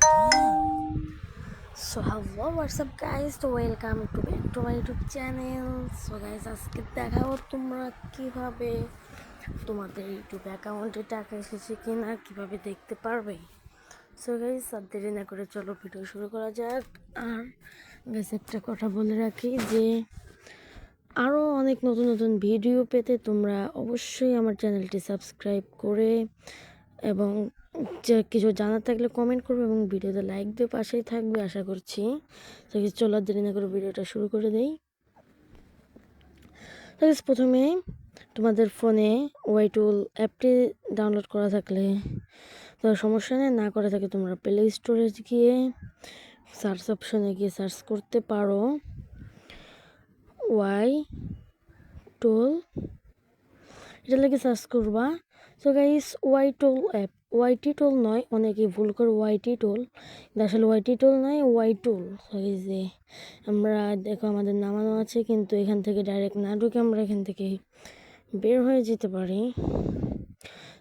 So hello, what's up guys? So welcome to back to my YouTube channel. So guys, আজকে দেখাবো তোমরা কিভাবে তোমাদের ইউটিউব অ্যাকাউন্টে টাকা এসেছে কিনা কিভাবে দেখতে পারবে। সো গাইস, আর দেরি না করে চলো ভিডিও শুরু করা যাক। আর গাইস, একটা কথা বলে রাখি যে আরও অনেক নতুন নতুন ভিডিও পেতে তোমরা অবশ্যই আমার চ্যানেলটি সাবস্ক্রাইব করে এবং কিছু জানার থাকলে কমেন্ট করবে এবং ভিডিওতে লাইক দিয়ে পাশেই থাকবে আশা করছি। তো চলো আর দেরি না করে ভিডিওটা শুরু করে দেই। তো প্রথমে তোমাদের ফোনে ওয়াই টুল অ্যাপটি ডাউনলোড করা থাকলে তো সমস্যা নেই, না করে থাকে তোমরা প্লে স্টোরে গিয়ে সার্চ অপশনে গিয়ে সার্চ করতে পারো ওয়াই টুল, এটা লাগে সার্চ করবা। So guys, Y tool app, YT tool নয়, অনেকে ভুল করে ওয়াইটি টুল, আসলে ওয়াইটি টুল নয়, ওয়াই টুল। এই যে আমরা দেখো আমাদের নামানো আছে, কিন্তু এখান থেকে ডাইরেক্ট না ঢুকে আমরা এখান থেকে বের হয়ে যেতে পারি।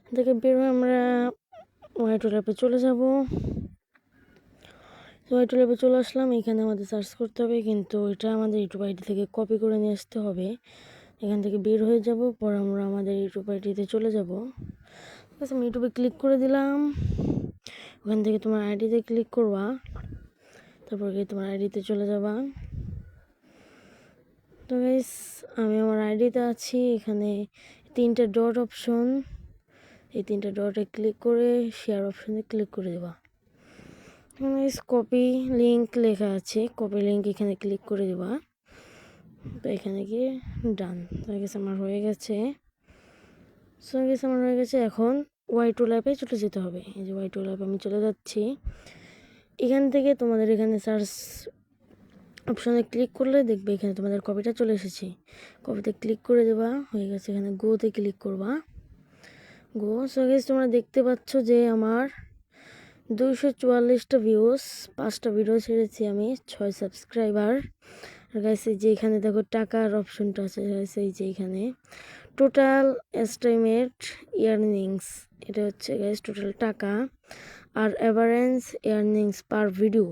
এখান থেকে বের হয়ে আমরা ওয়াই টুল অ্যাপে চলে যাব। ওয়াই টুল অ্যাপে চলে আসলাম, এখানে আমাদের সার্চ করতে হবে, কিন্তু এটা আমাদের ইউটিউব আইডি থেকে কপি করে নিয়ে আসতে হবে। এখান থেকে বের হয়ে যাব, পর আমরা আমাদের ইউটিউব আইডিতে চলে যাব। ঠিক আছে, আমি ইউটিউবে ক্লিক করে দিলাম। ওখান থেকে তোমার আইডিতে ক্লিক করবা, তারপর গিয়ে তোমার আইডিতে চলে যাবা। তো গাইস, আমি আমার আইডিতে আছি, এখানে তিনটে ডট অপশন, এই তিনটে ডটে ক্লিক করে শেয়ার অপশনে ক্লিক করে দেবা। কপি লিঙ্ক লেখা আছে, কপি লিঙ্ক এখানে ক্লিক করে দেবা। তো এখানে গিয়ে ডান হয়ে গেছে, আমার হয়ে গেছে। সো গেছে আমার হয়ে গেছে। এখন ওয়াই টুল অ্যাপে চলে যেতে হবে। এই যে ওয়াই টুল অ্যাপে আমি চলে যাচ্ছি। এখান থেকে তোমাদের এখানে সার্চ অপশনে ক্লিক করলে দেখবে এখানে তোমাদের কপিটা চলে এসেছে, কপিতে ক্লিক করে দেবা, হয়ে গেছে। এখানে গোতে ক্লিক করবা, গো। সো গাইস, তোমরা দেখতে পাচ্ছ যে আমার 244টা ভিউস, 5টা ভিডিও ছেড়েছি আমি, 6 সাবস্ক্রাইবার। আর গাইস, এই যে এখানে দেখো টাকার অপশনটা আছে গাইস, এই যে এখানে টোটাল এস্টিমেট ইয়ার্নিংস, এটা হচ্ছে গাইস টোটাল টাকা। আর অ্যাভারেজ ইয়ার্নিংস পার ভিডিও,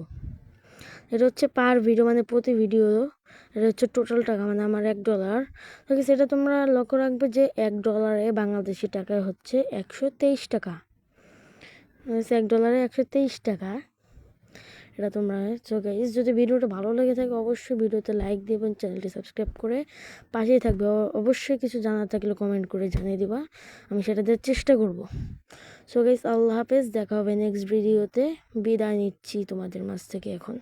এটা হচ্ছে পার ভিডিও মানে প্রতি ভিডিও, এটা হচ্ছে টোটাল টাকা মানে আমার $1। তো সেটা তোমরা লক্ষ্য রাখবে যে $1 বাংলাদেশি টাকায় হচ্ছে 123 টাকা, $1 123 টাকা। এটা তোমরা গাইস, যদি ভিডিওটা ভালো লেগে থাকে অবশ্যই ভিডিওতে লাইক দিবেন, চ্যানেলটি সাবস্ক্রাইব করে পাশেই থাকবে। অবশ্যই কিছু জানার থাকলে কমেন্ট করে জানিয়ে দিবা, আমি সেটা দেওয়ার চেষ্টা করব। সো গাইস, আল্লাহ হাফেজ, দেখা হবে নেক্সট ভিডিওতে। বিদায় নিচ্ছি তোমাদের মাঝ থেকে এখন।